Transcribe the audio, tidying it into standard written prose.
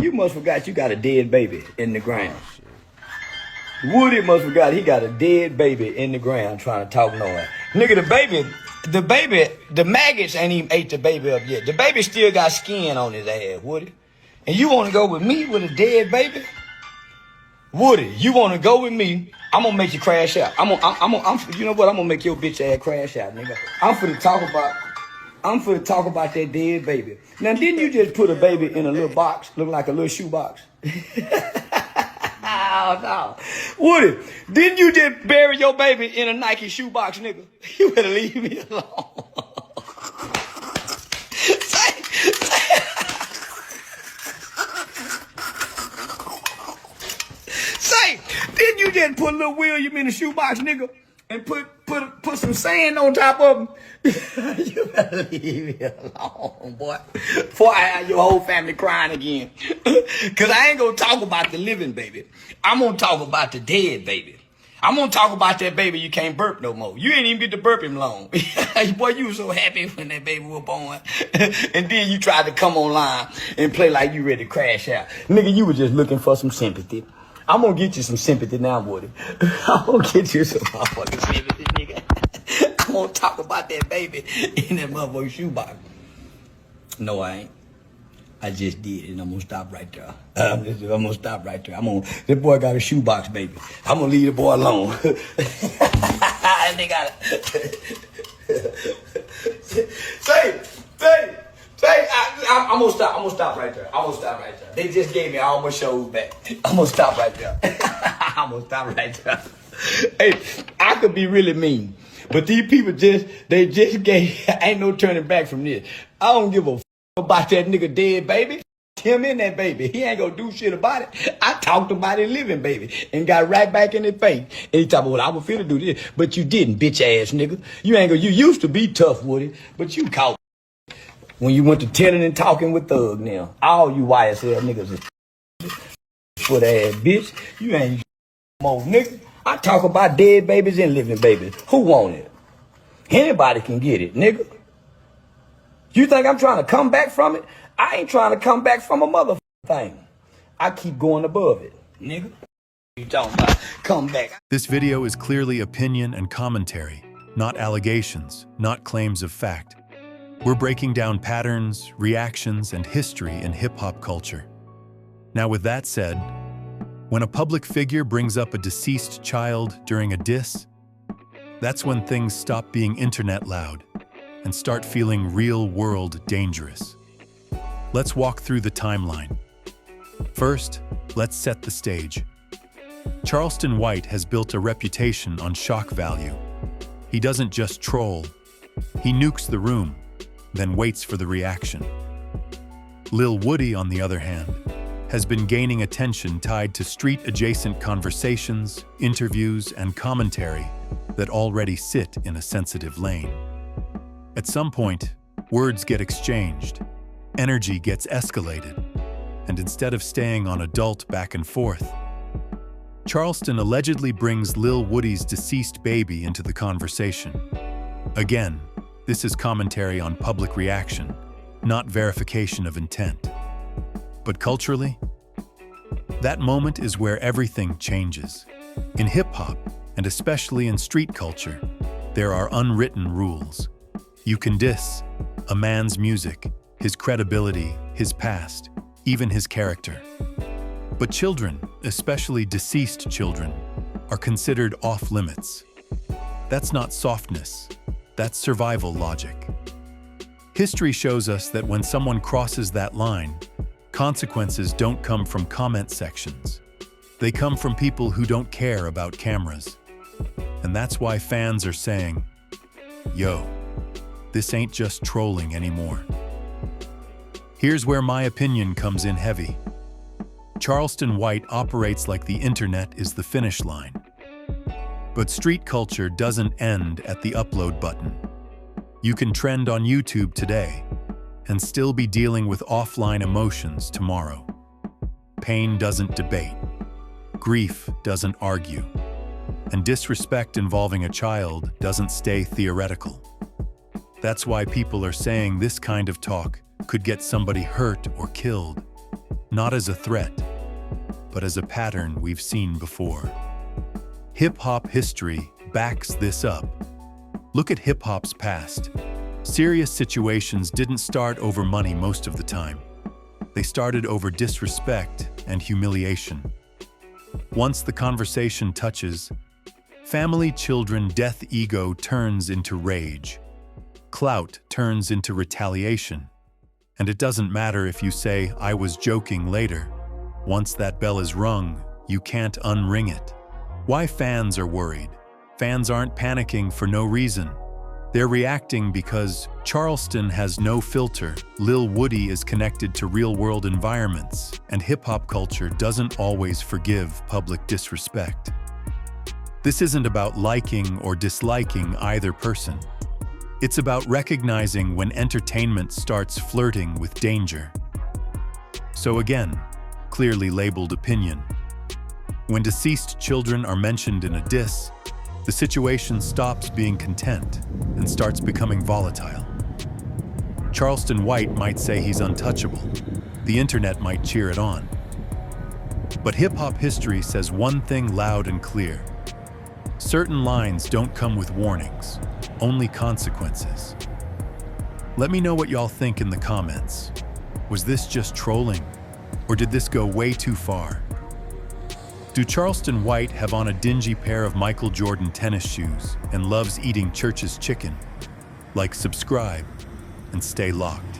you must forgot you got a dead baby in the ground. Woody must forgot he got a dead baby in the ground trying to talk noise. Nigga, the maggots ain't even ate the baby up yet. The baby still got skin on his ass, Woody. And you want to go with me with a dead baby? Woody, you want to go with me? I'm gonna make you crash out. You know what? I'm gonna make your bitch ass crash out, nigga. I'm finna talk about that dead baby. Now, didn't you just put a baby in a little box, look like a little shoe box? Oh, no. Woody, didn't you just bury your baby in a Nike shoe box, nigga? You better leave me alone. Say, didn't you just put little William in a shoebox, nigga, and put some sand on top of him? You better leave me alone, boy. Before I have your whole family crying again. Because I ain't going to talk about the living baby. I'm going to talk about the dead baby. I'm going to talk about that baby you can't burp no more. You ain't even get to burp him long. Boy, you were so happy when that baby was born. And then you tried to come online and play like you ready to crash out. Nigga, you were just looking for some sympathy. I'm gonna get you some sympathy now, Woody. I'm gonna get you some motherfucking sympathy, nigga. I'm gonna talk about that baby in that motherfucking shoebox. No, I ain't. I just did, and I'm gonna stop right there. I'm gonna stop right there. This boy got a shoebox, baby. I'm gonna leave the boy alone. They got it. I'm gonna stop. I'm gonna stop right there. They just gave me all my shows back. I'm gonna stop right there. Hey, I could be really mean, but these people they just gave. Ain't no turning back from this. I don't give a about that nigga dead baby. Him and that baby. He ain't gonna do shit about it. I talked about it living baby and got right back in his face. And he talking about, well, I was finna do this, but you didn't, bitch ass nigga. You used to be tough, Woody, but you caught. When you went to telling and talking with Thug now. All you YSL niggas is foot ass bitch. You ain't more nigga. I talk about dead babies and living babies. Who want it? Anybody can get it, nigga. You think I'm trying to come back from it? I ain't trying to come back from a motherfucking thing. I keep going above it, nigga. You talking about come back. This video is clearly opinion and commentary, not allegations, not claims of fact. We're breaking down patterns, reactions, and history in hip-hop culture. Now, with that said, when a public figure brings up a deceased child during a diss, that's when things stop being internet loud and start feeling real-world dangerous. Let's walk through the timeline. First, let's set the stage. Charleston White has built a reputation on shock value. He doesn't just troll, he nukes the room, then waits for the reaction. Lil Woody, on the other hand, has been gaining attention tied to street-adjacent conversations, interviews, and commentary that already sit in a sensitive lane. At some point, words get exchanged, energy gets escalated, and instead of staying on adult back and forth, Charleston allegedly brings Lil Woody's deceased baby into the conversation. Again, this is commentary on public reaction, not verification of intent. But culturally, that moment is where everything changes. In hip-hop, and especially in street culture, there are unwritten rules. You can diss a man's music, his credibility, his past, even his character. But children, especially deceased children, are considered off-limits. That's not softness. That's survival logic. History shows us that when someone crosses that line, consequences don't come from comment sections. They come from people who don't care about cameras. And that's why fans are saying, yo, this ain't just trolling anymore. Here's where my opinion comes in heavy. Charleston White operates like the internet is the finish line. But street culture doesn't end at the upload button. You can trend on YouTube today and still be dealing with offline emotions tomorrow. Pain doesn't debate. Grief doesn't argue. And disrespect involving a child doesn't stay theoretical. That's why people are saying this kind of talk could get somebody hurt or killed, not as a threat, but as a pattern we've seen before. Hip-hop history backs this up. Look at hip-hop's past. Serious situations didn't start over money most of the time. They started over disrespect and humiliation. Once the conversation touches family, children, death, ego turns into rage. Clout turns into retaliation. And it doesn't matter if you say, "I was joking" later. Once that bell is rung, you can't unring it. Why fans are worried? Fans aren't panicking for no reason. They're reacting because Charleston has no filter, Lil Woody is connected to real-world environments, and hip-hop culture doesn't always forgive public disrespect. This isn't about liking or disliking either person. It's about recognizing when entertainment starts flirting with danger. So again, clearly labeled opinion. When deceased children are mentioned in a diss, the situation stops being content and starts becoming volatile. Charleston White might say he's untouchable. The internet might cheer it on. But hip-hop history says one thing loud and clear. Certain lines don't come with warnings, only consequences. Let me know what y'all think in the comments. Was this just trolling? Or did this go way too far? Do Charleston White have on a dingy pair of Michael Jordan tennis shoes and loves eating church's chicken? Like, subscribe, and stay locked.